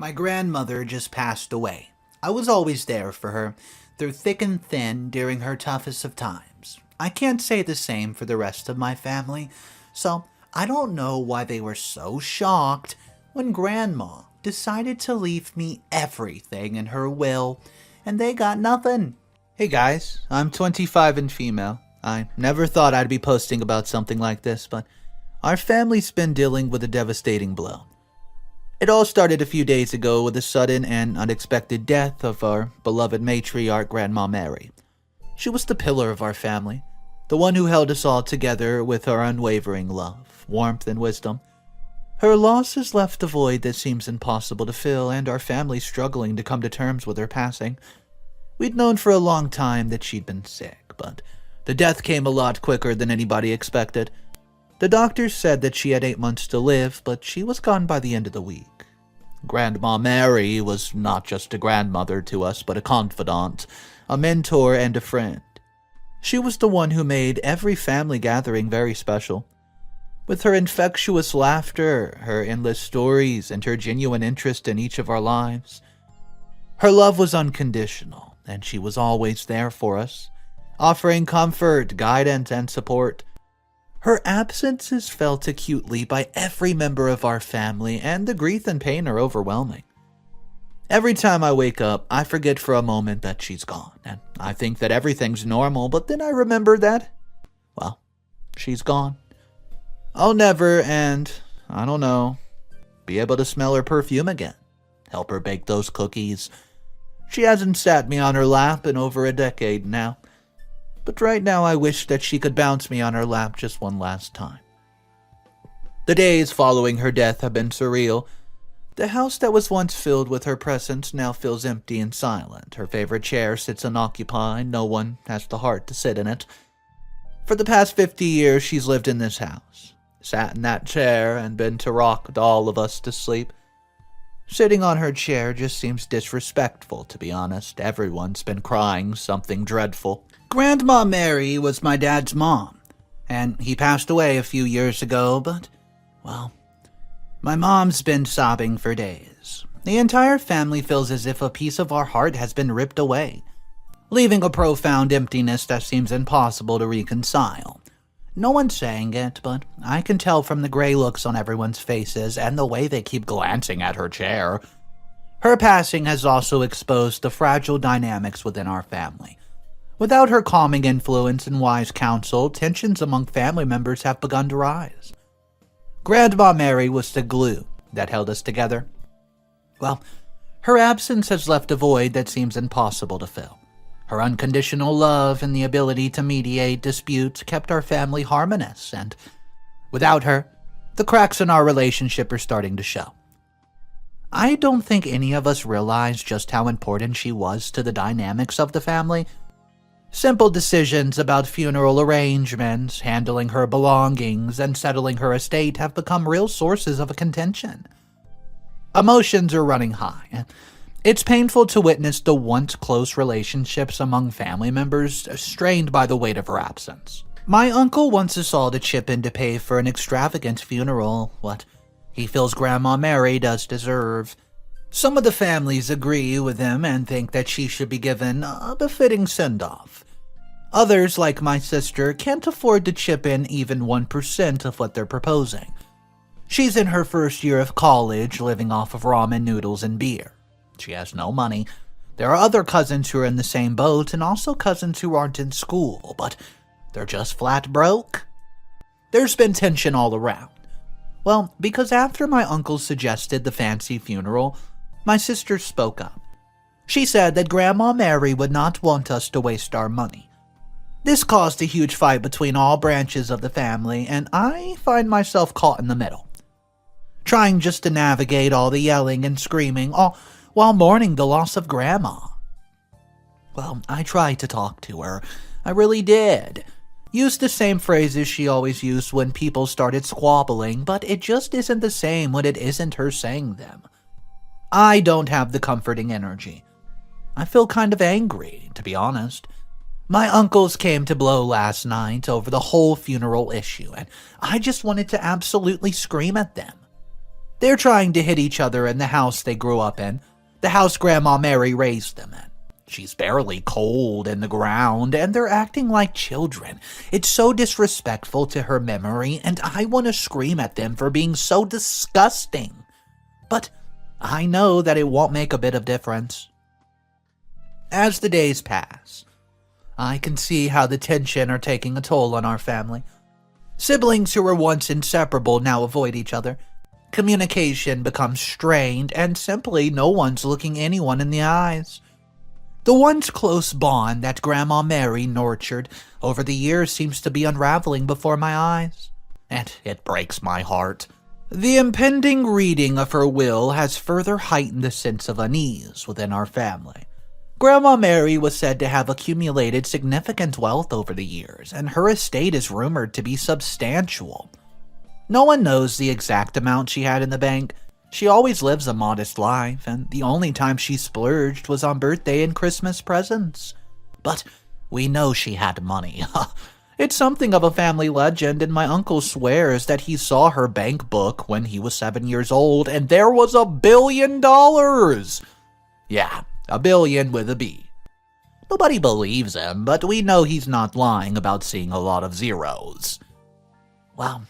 My grandmother just passed away. I was always there for her, through thick and thin during her toughest of times. I can't say the same for the rest of my family, so I don't know why they were so shocked when Grandma decided to leave me everything in her will, and they got nothing. Hey guys, I'm 25 and female. I never thought I'd be posting about something like this, but our family's been dealing with a devastating blow. It all started a few days ago with the sudden and unexpected death of our beloved matriarch, Grandma Mary. She was the pillar of our family, the one who held us all together with her unwavering love, warmth, and wisdom. Her loss has left a void that seems impossible to fill, and our family's struggling to come to terms with her passing. We'd known for a long time that she'd been sick, but the death came a lot quicker than anybody expected. The doctors said that she had 8 months to live, but she was gone by the end of the week. Grandma Mary was not just a grandmother to us, but a confidant, a mentor, and a friend. She was the one who made every family gathering very special. With her infectious laughter, her endless stories, and her genuine interest in each of our lives. Her love was unconditional, and she was always there for us, offering comfort, guidance, and support. Her absence is felt acutely by every member of our family, and the grief and pain are overwhelming. Every time I wake up, I forget for a moment that she's gone, and I think that everything's normal, but then I remember that, well, she's gone. I'll never, and I don't know, be able to smell her perfume again, help her bake those cookies. She hasn't sat me on her lap in over a decade now. But right now I wish that she could bounce me on her lap just one last time. The days following her death have been surreal. The house that was once filled with her presence now feels empty and silent. Her favorite chair sits unoccupied. No one has the heart to sit in it. For the past 50 years she's lived in this house, sat in that chair, and been to rock all of us to sleep. Sitting on her chair just seems disrespectful, to be honest. Everyone's been crying something dreadful. Grandma Mary was my dad's mom, and he passed away a few years ago, but, well, my mom's been sobbing for days. The entire family feels as if a piece of our heart has been ripped away, leaving a profound emptiness that seems impossible to reconcile. No one's saying it, but I can tell from the gray looks on everyone's faces and the way they keep glancing at her chair. Her passing has also exposed the fragile dynamics within our family. Without her calming influence and wise counsel, tensions among family members have begun to rise. Grandma Mary was the glue that held us together. Well, her absence has left a void that seems impossible to fill. Her unconditional love and the ability to mediate disputes kept our family harmonious, and without her, the cracks in our relationship are starting to show. I don't think any of us realized just how important she was to the dynamics of the family. Simple decisions about funeral arrangements, handling her belongings, and settling her estate have become real sources of contention. Emotions are running high. It's painful to witness the once close relationships among family members strained by the weight of her absence. My uncle wants us all to chip in to pay for an extravagant funeral, what he feels Grandma Mary does deserve. Some of the families agree with him and think that she should be given a befitting send-off. Others, like my sister, can't afford to chip in even 1% of what they're proposing. She's in her first year of college, living off of ramen noodles and beer. She has no money. There are other cousins who are in the same boat, and also cousins who aren't in school, but they're just flat broke. There's been tension all around. Well, because after my uncle suggested the fancy funeral, my sister spoke up. She said that Grandma Mary would not want us to waste our money. This caused a huge fight between all branches of the family, and I find myself caught in the middle, trying just to navigate all the yelling and screaming, all while mourning the loss of Grandma. Well, I tried to talk to her. I really did. Used the same phrases she always used when people started squabbling, but it just isn't the same when it isn't her saying them. I don't have the comforting energy. I feel kind of angry, to be honest. My uncles came to blow last night over the whole funeral issue, and I just wanted to absolutely scream at them. They're trying to hit each other in the house they grew up in, the house Grandma Mary raised them in. She's barely cold in the ground, and they're acting like children. It's so disrespectful to her memory, and I want to scream at them for being so disgusting. But I know that it won't make a bit of difference. As the days pass, I can see how the tension are taking a toll on our family. Siblings who were once inseparable now avoid each other. Communication becomes strained, and simply no one's looking anyone in the eyes. The once close bond that Grandma Mary nurtured over the years seems to be unraveling before my eyes, and it breaks my heart. The impending reading of her will has further heightened the sense of unease within our family. Grandma Mary was said to have accumulated significant wealth over the years, and her estate is rumored to be substantial. No one knows the exact amount she had in the bank. She always lives a modest life, and the only time she splurged was on birthday and Christmas presents. But we know she had money. It's something of a family legend, and my uncle swears that he saw her bank book when he was 7 years old, and there was $1 billion! Yeah, $1 billion with a B. Nobody believes him, but we know he's not lying about seeing a lot of zeros. Well,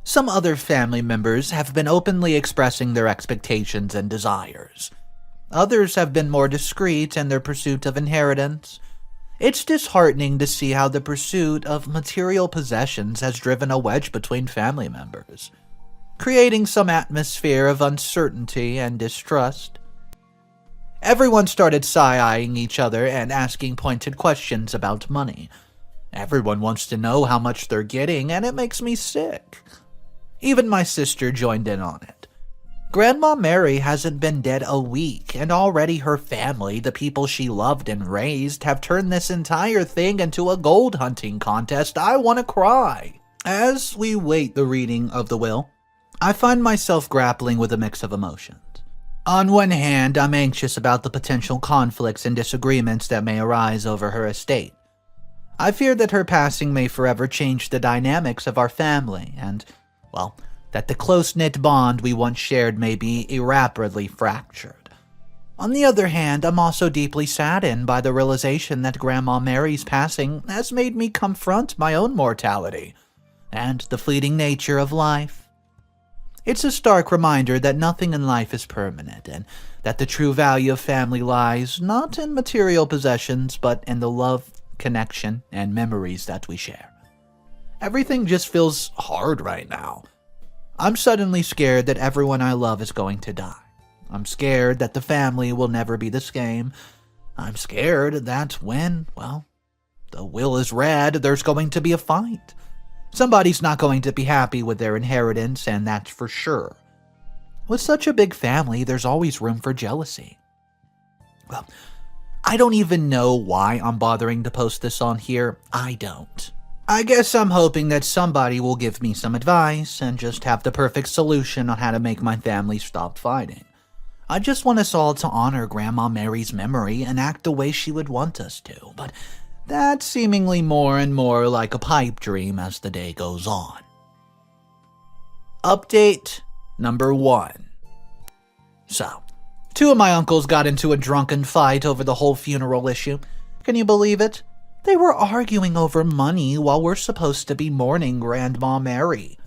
some other family members have been openly expressing their expectations and desires. Others have been more discreet in their pursuit of inheritance. It's disheartening to see how the pursuit of material possessions has driven a wedge between family members, creating some atmosphere of uncertainty and distrust. Everyone started side-eyeing each other and asking pointed questions about money. Everyone wants to know how much they're getting, and it makes me sick. Even my sister joined in on it. Grandma Mary hasn't been dead a week, and already her family, the people she loved and raised, have turned this entire thing into a gold hunting contest. I want to cry. As we wait the reading of the will, I find myself grappling with a mix of emotions. On one hand, I'm anxious about the potential conflicts and disagreements that may arise over her estate. I fear that her passing may forever change the dynamics of our family, and well, that the close-knit bond we once shared may be irreparably fractured. On the other hand, I'm also deeply saddened by the realization that Grandma Mary's passing has made me confront my own mortality and the fleeting nature of life. It's a stark reminder that nothing in life is permanent, and that the true value of family lies not in material possessions, but in the love, connection, and memories that we share. Everything just feels hard right now. I'm suddenly scared that everyone I love is going to die. I'm scared that the family will never be the same. I'm scared that when, well, the will is read, there's going to be a fight. Somebody's not going to be happy with their inheritance, and that's for sure. With such a big family, there's always room for jealousy. Well, I don't even know why I'm bothering to post this on here. I don't. I guess I'm hoping that somebody will give me some advice and just have the perfect solution on how to make my family stop fighting. I just want us all to honor Grandma Mary's memory and act the way she would want us to, but that's seemingly more and more like a pipe dream as the day goes on. Update number 1. So, 2 of my uncles got into a drunken fight over the whole funeral issue. Can you believe it? They were arguing over money while we're supposed to be mourning Grandma Mary.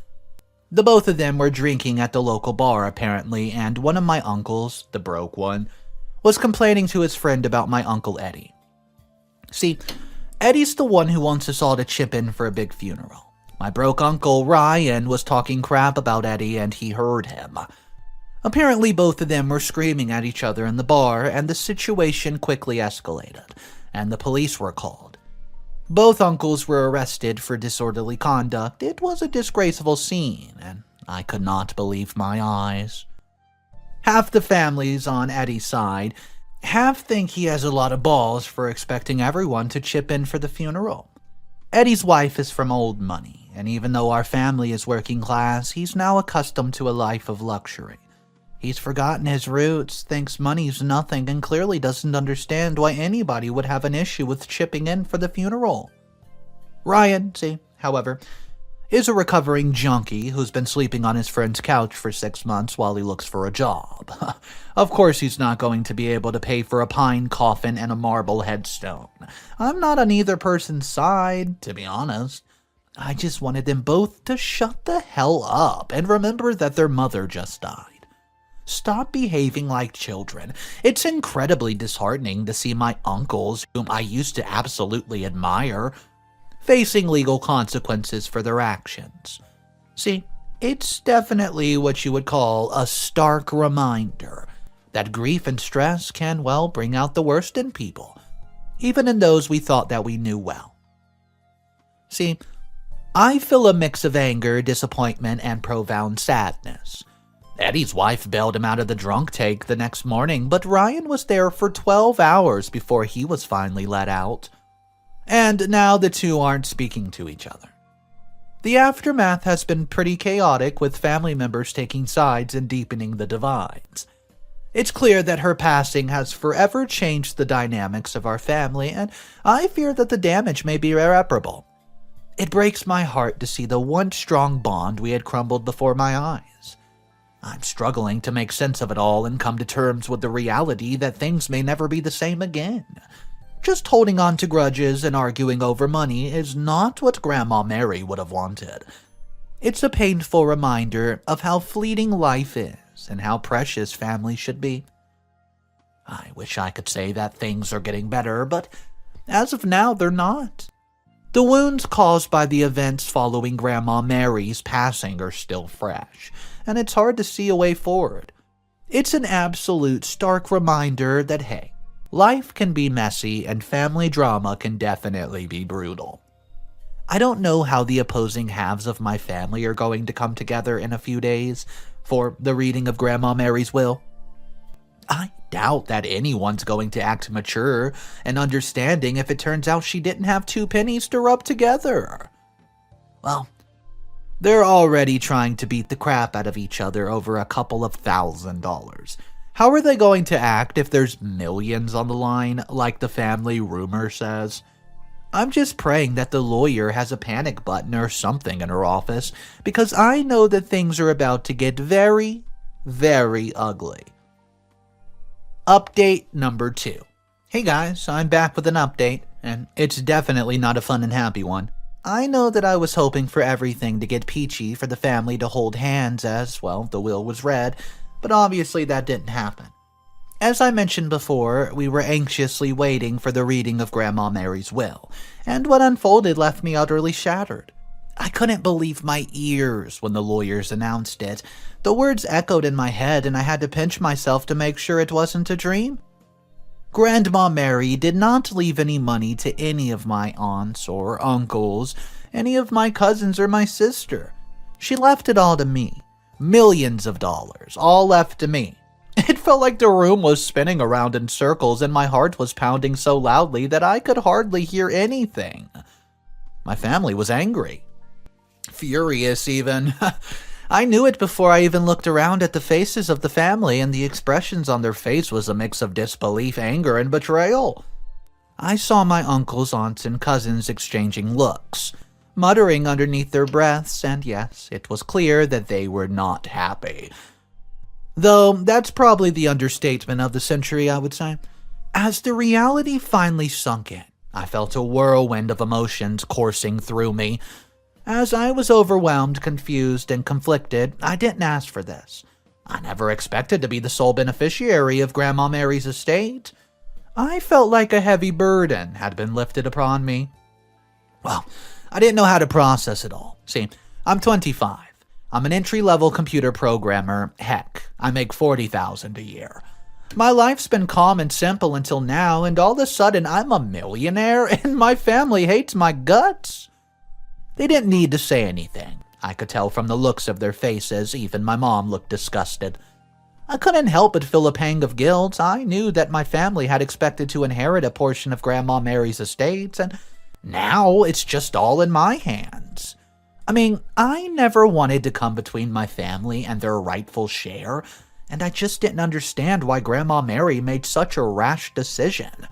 The both of them were drinking at the local bar, apparently, and one of my uncles, the broke one, was complaining to his friend about my Uncle Eddie. See, Eddie's the one who wants us all to chip in for a big funeral. My broke uncle, Ryan, was talking crap about Eddie, and he heard him. Apparently, both of them were screaming at each other in the bar, and the situation quickly escalated, and the police were called. Both uncles were arrested for disorderly conduct. It was a disgraceful scene, and I could not believe my eyes. Half the families on Eddie's side, half think he has a lot of balls for expecting everyone to chip in for the funeral. Eddie's wife is from old money, and even though our family is working class, he's now accustomed to a life of luxury. He's forgotten his roots, thinks money's nothing, and clearly doesn't understand why anybody would have an issue with chipping in for the funeral. Ryan, see, however, is a recovering junkie who's been sleeping on his friend's couch for 6 months while he looks for a job. Of course he's not going to be able to pay for a pine coffin and a marble headstone. I'm not on either person's side, to be honest. I just wanted them both to shut the hell up and remember that their mother just died. Stop behaving like children. It's incredibly disheartening to see my uncles, whom I used to absolutely admire, facing legal consequences for their actions. See, it's definitely what you would call a stark reminder that grief and stress can, well, bring out the worst in people, even in those we thought that we knew well. See, I feel a mix of anger, disappointment, and profound sadness. Eddie's wife bailed him out of the drunk tank the next morning, but Ryan was there for 12 hours before he was finally let out. And now the two aren't speaking to each other. The aftermath has been pretty chaotic, with family members taking sides and deepening the divides. It's clear that her passing has forever changed the dynamics of our family, and I fear that the damage may be irreparable. It breaks my heart to see the once strong bond we had crumbled before my eyes. I'm struggling to make sense of it all and come to terms with the reality that things may never be the same again. Just holding on to grudges and arguing over money is not what Grandma Mary would have wanted. It's a painful reminder of how fleeting life is and how precious family should be. I wish I could say that things are getting better, but as of now, they're not. The wounds caused by the events following Grandma Mary's passing are still fresh, and it's hard to see a way forward. It's an absolute stark reminder that, hey, life can be messy and family drama can definitely be brutal. I don't know how the opposing halves of my family are going to come together in a few days for the reading of Grandma Mary's will. I doubt that anyone's going to act mature and understanding if it turns out she didn't have 2 pennies to rub together. Well, they're already trying to beat the crap out of each other over a couple of $1,000s. How are they going to act if there's millions on the line, like the family rumor says? I'm just praying that the lawyer has a panic button or something in her office, because I know that things are about to get very, very ugly. Update number 2. Hey guys, I'm back with an update, and it's definitely not a fun and happy one. I know that I was hoping for everything to get peachy for the family to hold hands as, well, the will was read, but obviously that didn't happen. As I mentioned before, we were anxiously waiting for the reading of Grandma Mary's will, and what unfolded left me utterly shattered. I couldn't believe my ears when the lawyers announced it. The words echoed in my head, and I had to pinch myself to make sure it wasn't a dream. Grandma Mary did not leave any money to any of my aunts or uncles, any of my cousins or my sister. She left it all to me. Millions of dollars, all left to me. It felt like the room was spinning around in circles and my heart was pounding so loudly that I could hardly hear anything. My family was angry. Furious, even. I knew it before I even looked around at the faces of the family, and the expressions on their face was a mix of disbelief, anger, and betrayal. I saw my uncles, aunts, and cousins exchanging looks, muttering underneath their breaths, and yes, it was clear that they were not happy. Though that's probably the understatement of the century, I would say. As the reality finally sunk in, I felt a whirlwind of emotions coursing through me. As I was overwhelmed, confused, and conflicted, I didn't ask for this. I never expected to be the sole beneficiary of Grandma Mary's estate. I felt like a heavy burden had been lifted upon me. Well, I didn't know how to process it all. See, I'm 25. I'm an entry-level computer programmer. Heck, I make $40,000 a year. My life's been calm and simple until now, and all of a sudden I'm a millionaire and my family hates my guts. They didn't need to say anything. I could tell from the looks of their faces. Even my mom looked disgusted. I couldn't help but feel a pang of guilt. I knew that my family had expected to inherit a portion of Grandma Mary's estate, and now it's just all in my hands. I mean, I never wanted to come between my family and their rightful share, and I just didn't understand why Grandma Mary made such a rash decision.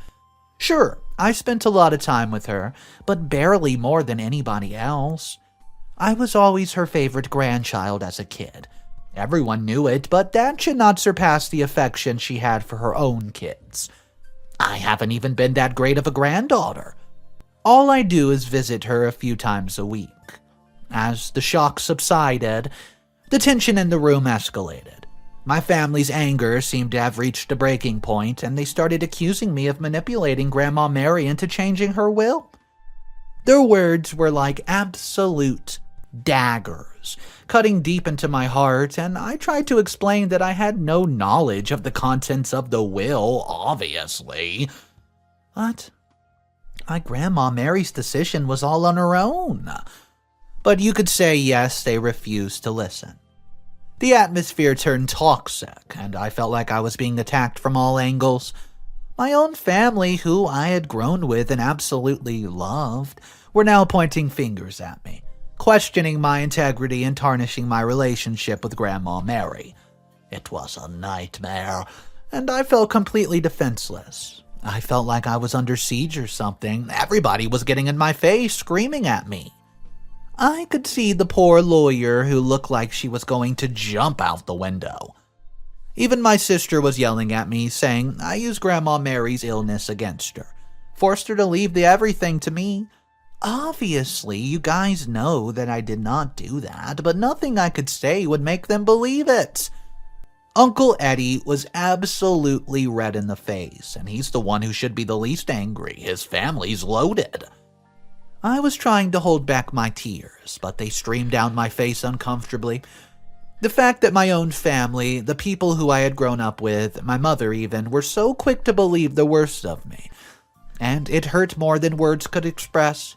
Sure, I spent a lot of time with her, but barely more than anybody else. I was always her favorite grandchild as a kid. Everyone knew it, but that should not surpass the affection she had for her own kids. I haven't even been that great of a granddaughter. All I do is visit her a few times a week. As the shock subsided, the tension in the room escalated. My family's anger seemed to have reached a breaking point, and they started accusing me of manipulating Grandma Mary into changing her will. Their words were like absolute daggers, cutting deep into my heart, and I tried to explain that I had no knowledge of the contents of the will, obviously. But my Grandma Mary's decision was all on her own. But you could say yes, they refused to listen. The atmosphere turned toxic, and I felt like I was being attacked from all angles. My own family, who I had grown with and absolutely loved, were now pointing fingers at me, questioning my integrity and tarnishing my relationship with Grandma Mary. It was a nightmare, and I felt completely defenseless. I felt like I was under siege or something. Everybody was getting in my face, screaming at me. I could see the poor lawyer who looked like she was going to jump out the window. Even my sister was yelling at me, saying I used Grandma Mary's illness against her, forced her to leave everything to me. Obviously, you guys know that I did not do that, but nothing I could say would make them believe it. Uncle Eddie was absolutely red in the face, and he's the one who should be the least angry. His family's loaded. I was trying to hold back my tears, but they streamed down my face uncomfortably. The fact that my own family, the people who I had grown up with, my mother even, were so quick to believe the worst of me, and it hurt more than words could express.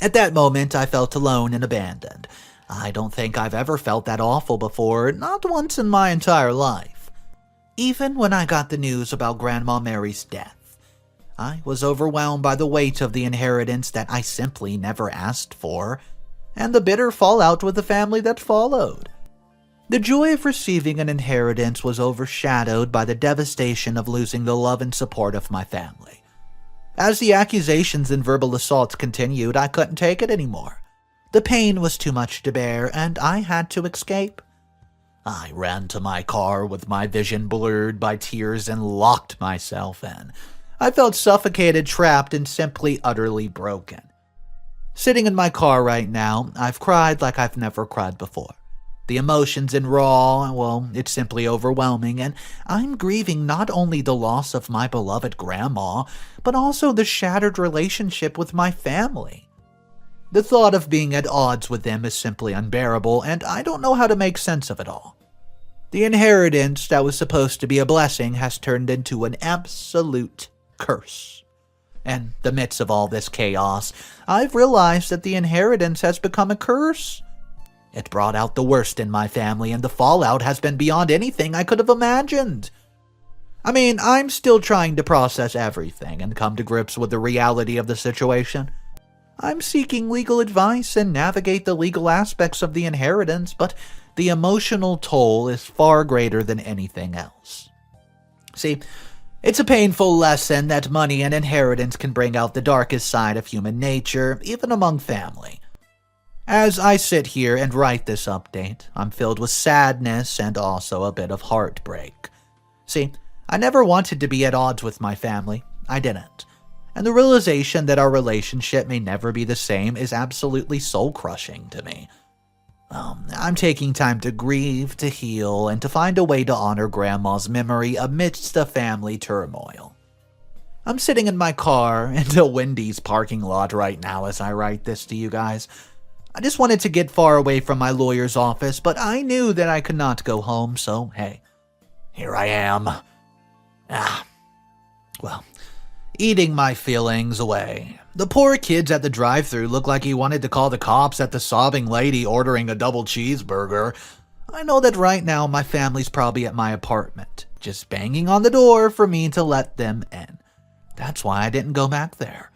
At that moment, I felt alone and abandoned. I don't think I've ever felt that awful before, not once in my entire life. Even when I got the news about Grandma Mary's death, I was overwhelmed by the weight of the inheritance that I simply never asked for, and the bitter fallout with the family that followed. The joy of receiving an inheritance was overshadowed by the devastation of losing the love and support of my family. As the accusations and verbal assaults continued, I couldn't take it anymore. The pain was too much to bear, and I had to escape. I ran to my car with my vision blurred by tears and locked myself in. I felt suffocated, trapped, and simply utterly broken. Sitting in my car right now, I've cried like I've never cried before. The emotions in raw, well, it's simply overwhelming, and I'm grieving not only the loss of my beloved grandma, but also the shattered relationship with my family. The thought of being at odds with them is simply unbearable, and I don't know how to make sense of it all. The inheritance that was supposed to be a blessing has turned into an absolute curse. In the midst of all this chaos, I've realized that the inheritance has become a curse. It brought out the worst in my family, and the fallout has been beyond anything I could have imagined. I mean, I'm still trying to process everything and come to grips with the reality of the situation. I'm seeking legal advice and navigate the legal aspects of the inheritance, but the emotional toll is far greater than anything else. See, it's a painful lesson that money and inheritance can bring out the darkest side of human nature, even among family. As I sit here and write this update, I'm filled with sadness and also a bit of heartbreak. See, I never wanted to be at odds with my family. I didn't. And the realization that our relationship may never be the same is absolutely soul-crushing to me. I'm taking time to grieve, to heal, and to find a way to honor Grandma's memory amidst the family turmoil. I'm sitting in my car in a Wendy's parking lot right now as I write this to you guys. I just wanted to get far away from my lawyer's office, but I knew that I could not go home, so hey, here I am. Eating my feelings away. The poor kids at the drive-thru look like he wanted to call the cops at the sobbing lady ordering a double cheeseburger. I know that right now my family's probably at my apartment, just banging on the door for me to let them in. That's why I didn't go back there.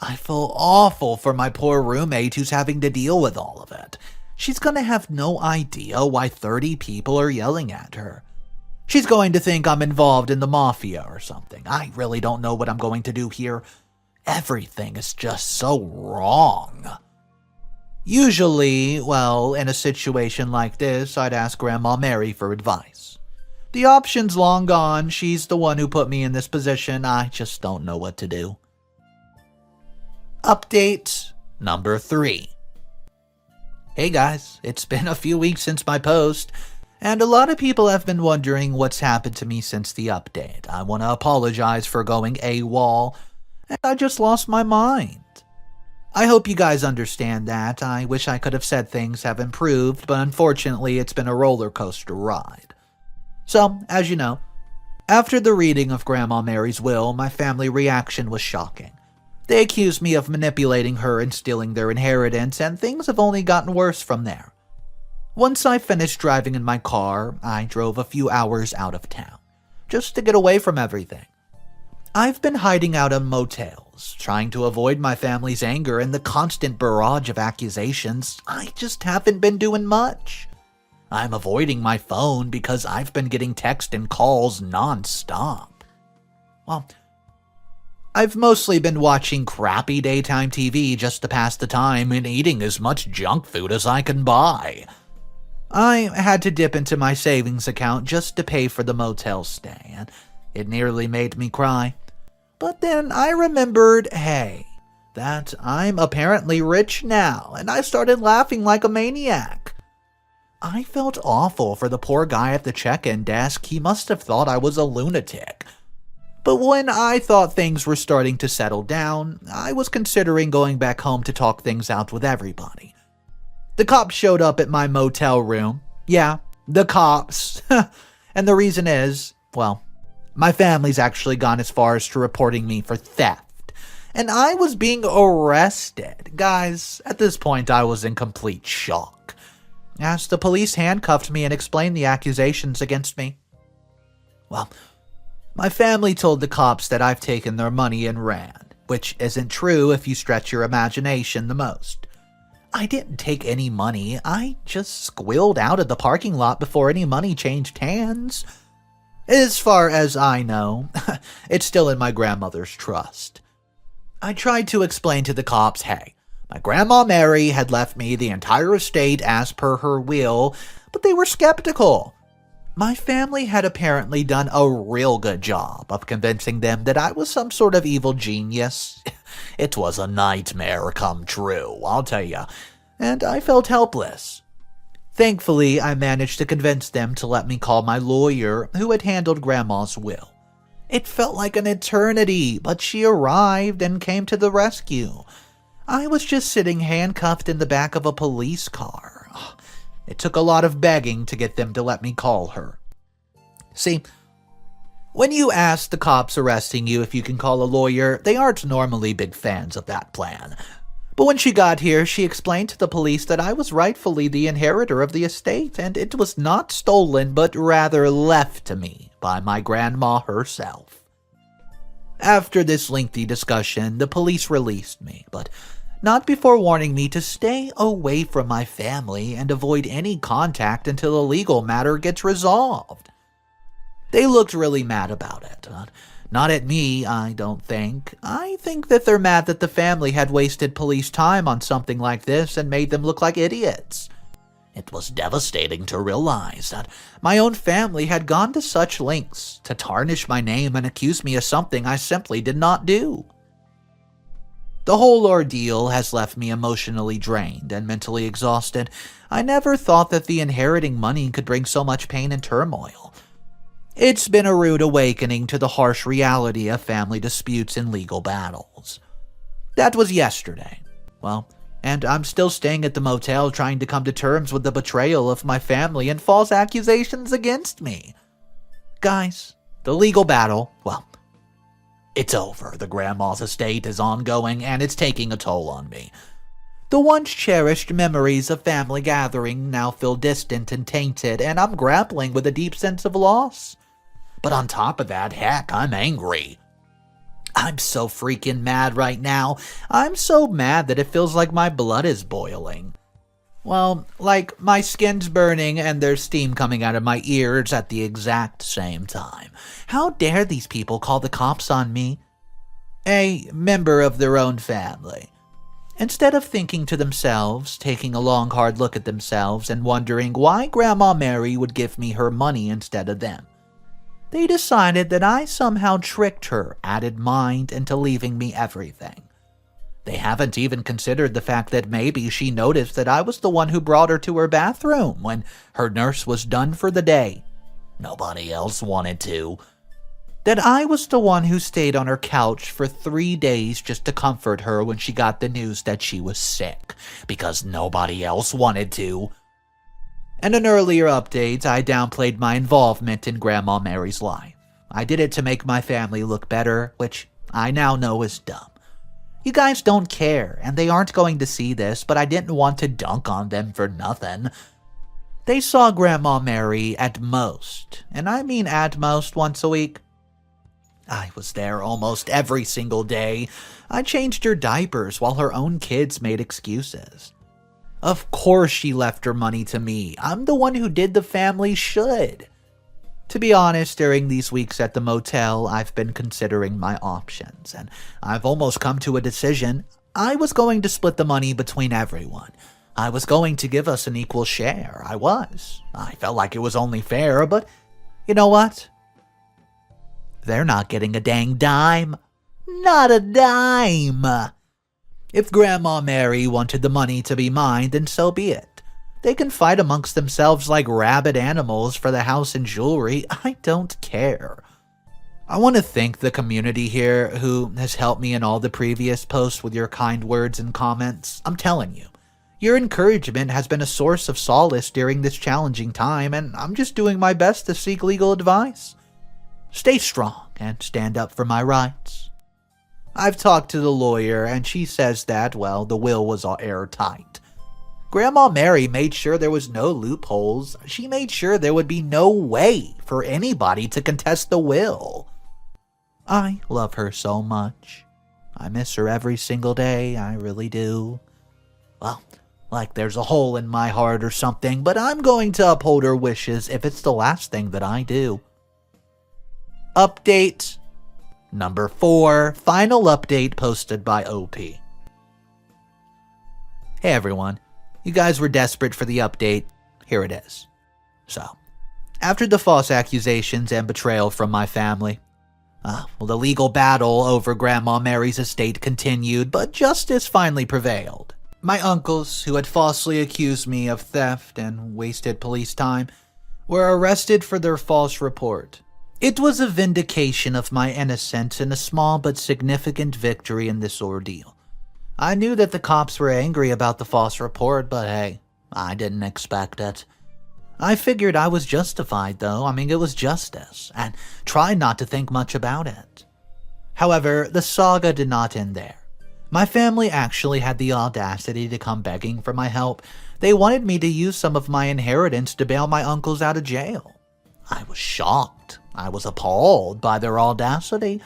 I feel awful for my poor roommate who's having to deal with all of it. She's gonna have no idea why 30 people are yelling at her. She's going to think I'm involved in the mafia or something. I really don't know what I'm going to do here. Everything is just so wrong. Usually, well, in a situation like this, I'd ask Grandma Mary for advice. The option's long gone. She's the one who put me in this position. I just don't know what to do. Update number 3. Hey guys, it's been a few weeks since my post, and a lot of people have been wondering what's happened to me since the update. I want to apologize for going AWOL, and I just lost my mind. I hope you guys understand that. I wish I could have said things have improved, but unfortunately it's been a roller coaster ride. So, as you know, after the reading of Grandma Mary's will, my family reaction was shocking. They accused me of manipulating her and stealing their inheritance, and things have only gotten worse from there. Once I finished driving in my car, I drove a few hours out of town, just to get away from everything. I've been hiding out in motels, trying to avoid my family's anger and the constant barrage of accusations. I just haven't been doing much. I'm avoiding my phone because I've been getting texts and calls non-stop. Well, I've mostly been watching crappy daytime TV just to pass the time and eating as much junk food as I can buy. I had to dip into my savings account just to pay for the motel stay, and it nearly made me cry. But then I remembered, hey, that I'm apparently rich now, and I started laughing like a maniac. I felt awful for the poor guy at the check-in desk. He must have thought I was a lunatic. But when I thought things were starting to settle down, I was considering going back home to talk things out with everybody. The cops showed up at my motel room. Yeah, the cops. And the reason is, well, my family's actually gone as far as to reporting me for theft. And I was being arrested. Guys, at this point I was in complete shock, as the police handcuffed me and explained the accusations against me. Well, my family told the cops that I've taken their money and ran, which isn't true if you stretch your imagination the most. I didn't take any money. I just squealed out of the parking lot before any money changed hands. As far as I know, it's still in my grandmother's trust. I tried to explain to the cops, hey, my Grandma Mary had left me the entire estate as per her will, but they were skeptical. My family had apparently done a real good job of convincing them that I was some sort of evil genius. It was a nightmare come true, I'll tell ya, and I felt helpless. Thankfully, I managed to convince them to let me call my lawyer, who had handled Grandma's will. It felt like an eternity, but she arrived and came to the rescue. I was just sitting handcuffed in the back of a police car. It took a lot of begging to get them to let me call her. See, when you ask the cops arresting you if you can call a lawyer, they aren't normally big fans of that plan. But when she got here, she explained to the police that I was rightfully the inheritor of the estate, and it was not stolen, but rather left to me by my grandma herself. After this lengthy discussion, the police released me, but not before warning me to stay away from my family and avoid any contact until a legal matter gets resolved. They looked really mad about it. Not at me, I don't think. I think that they're mad that the family had wasted police time on something like this and made them look like idiots. It was devastating to realize that my own family had gone to such lengths to tarnish my name and accuse me of something I simply did not do. The whole ordeal has left me emotionally drained and mentally exhausted. I never thought that the inheriting money could bring so much pain and turmoil. It's been a rude awakening to the harsh reality of family disputes and legal battles. That was yesterday. Well, and I'm still staying at the motel trying to come to terms with the betrayal of my family and false accusations against me. Guys, the legal battle, well, it's over. The grandma's estate is ongoing, and it's taking a toll on me. The once cherished memories of family gathering now feel distant and tainted, and I'm grappling with a deep sense of loss. But on top of that, heck, I'm angry. I'm so freaking mad right now. I'm so mad that it feels like my blood is boiling. Well, like my skin's burning and there's steam coming out of my ears at the exact same time. How dare these people call the cops on me? A member of their own family. Instead of thinking to themselves, taking a long hard look at themselves and wondering why Grandma Mary would give me her money instead of them, they decided that I somehow tricked her added mind into leaving me everything. They haven't even considered the fact that maybe she noticed that I was the one who brought her to her bathroom when her nurse was done for the day. Nobody else wanted to. That I was the one who stayed on her couch for 3 days just to comfort her when she got the news that she was sick, because nobody else wanted to. In an earlier update, I downplayed my involvement in Grandma Mary's life. I did it to make my family look better, which I now know is dumb. You guys don't care, and they aren't going to see this, but I didn't want to dunk on them for nothing. They saw Grandma Mary at most, and I mean at most once a week. I was there almost every single day. I changed her diapers while her own kids made excuses. Of course she left her money to me. I'm the one who did the family should. To be honest, during these weeks at the motel, I've been considering my options, and I've almost come to a decision. I was going to split the money between everyone. I was going to give us an equal share. I felt like it was only fair, but you know what? They're not getting a dang dime. Not a dime. If Grandma Mary wanted the money to be mine, then so be it. They can fight amongst themselves like rabid animals for the house and jewelry. I don't care. I want to thank the community here who has helped me in all the previous posts with your kind words and comments. I'm telling you, your encouragement has been a source of solace during this challenging time, and I'm just doing my best to seek legal advice. Stay strong and stand up for my rights. I've talked to the lawyer, and she says that, well, the will was all airtight. Grandma Mary made sure there was no loopholes. She made sure there would be no way for anybody to contest the will. I love her so much. I miss her every single day, I really do. Well, like there's a hole in my heart or something, but I'm going to uphold her wishes if it's the last thing that I do. Update number 4, final update posted by OP. Hey everyone, you guys were desperate for the update. Here it is. So, after the false accusations and betrayal from my family, the legal battle over Grandma Mary's estate continued, but justice finally prevailed. My uncles, who had falsely accused me of theft and wasted police time, were arrested for their false report. It was a vindication of my innocence and a small but significant victory in this ordeal. I knew that the cops were angry about the false report, but hey, I didn't expect it. I figured I was justified though, it was justice, and tried not to think much about it. However, the saga did not end there. My family actually had the audacity to come begging for my help. They wanted me to use some of my inheritance to bail my uncles out of jail. I was shocked. I was appalled by their audacity.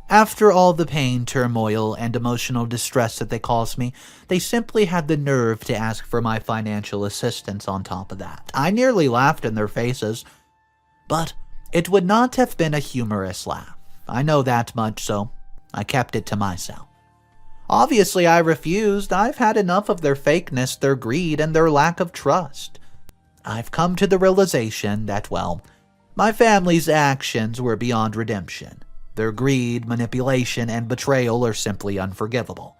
After all the pain, turmoil, and emotional distress that they caused me, they simply had the nerve to ask for my financial assistance on top of that. I nearly laughed in their faces, but it would not have been a humorous laugh. I know that much, so I kept it to myself. Obviously, I refused. I've had enough of their fakeness, their greed, and their lack of trust. I've come to the realization that, my family's actions were beyond redemption. Their greed, manipulation, and betrayal are simply unforgivable.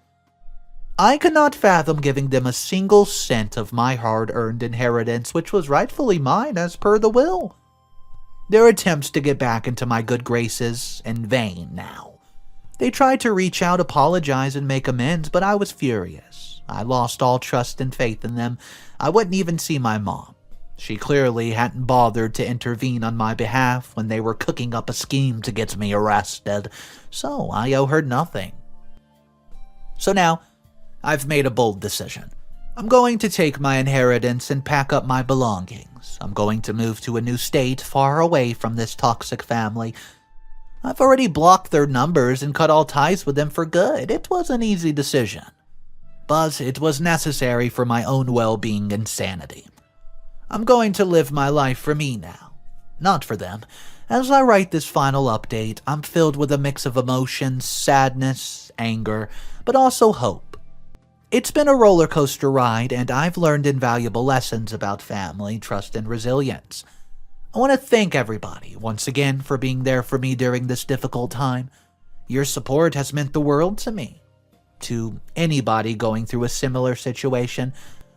I could not fathom giving them a single cent of my hard-earned inheritance, which was rightfully mine as per the will. Their attempts to get back into my good graces in vain now. They tried to reach out, apologize, and make amends, but I was furious. I lost all trust and faith in them. I wouldn't even see my mom. She clearly hadn't bothered to intervene on my behalf when they were cooking up a scheme to get me arrested, so I owe her nothing. So now, I've made a bold decision. I'm going to take my inheritance and pack up my belongings. I'm going to move to a new state far away from this toxic family. I've already blocked their numbers and cut all ties with them for good. It was an easy decision, but it was necessary for my own well-being and sanity. I'm going to live my life for me now, not for them. As I write this final update, I'm filled with a mix of emotions, sadness, anger, but also hope. It's been a roller coaster ride, and I've learned invaluable lessons about family, trust, and resilience. I want to thank everybody once again for being there for me during this difficult time. Your support has meant the world to me. To anybody going through a similar situation,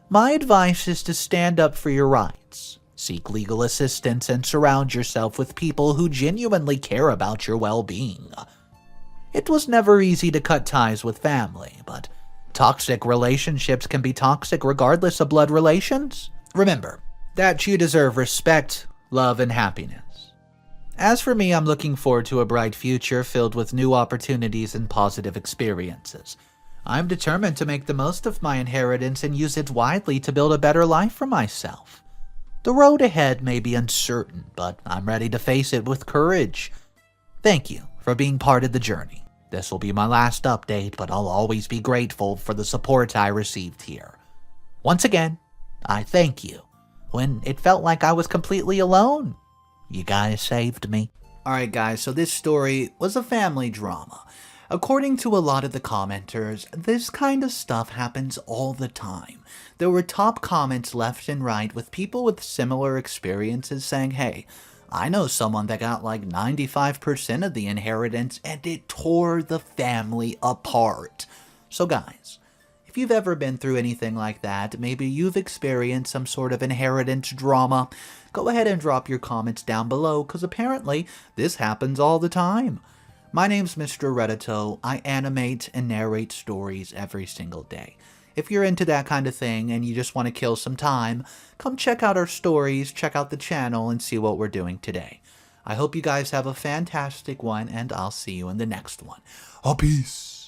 my advice is to stand up for your rights, seek legal assistance, and surround yourself with people who genuinely care about your well-being. It was never easy to cut ties with family, but toxic relationships can be toxic regardless of blood relations. Remember that you deserve respect, love, and happiness. As for me, I'm looking forward to a bright future filled with new opportunities and positive experiences. I'm determined to make the most of my inheritance and use it widely to build a better life for myself. The road ahead may be uncertain, but I'm ready to face it with courage. Thank you for being part of the journey. This will be my last update, but I'll always be grateful for the support I received here. Once again, I thank you. When it felt like I was completely alone, you guys saved me. Alright guys, so this story was a family drama. According to a lot of the commenters, this kind of stuff happens all the time. There were top comments left and right with people with similar experiences saying, hey, I know someone that got like 95% of the inheritance and it tore the family apart. So guys, if you've ever been through anything like that, maybe you've experienced some sort of inheritance drama, go ahead and drop your comments down below because apparently this happens all the time. My name's Mr. Reddito. I animate and narrate stories every single day. If you're into that kind of thing and you just want to kill some time, come check out our stories, check out the channel, and see what we're doing today. I hope you guys have a fantastic one, and I'll see you in the next one. Peace.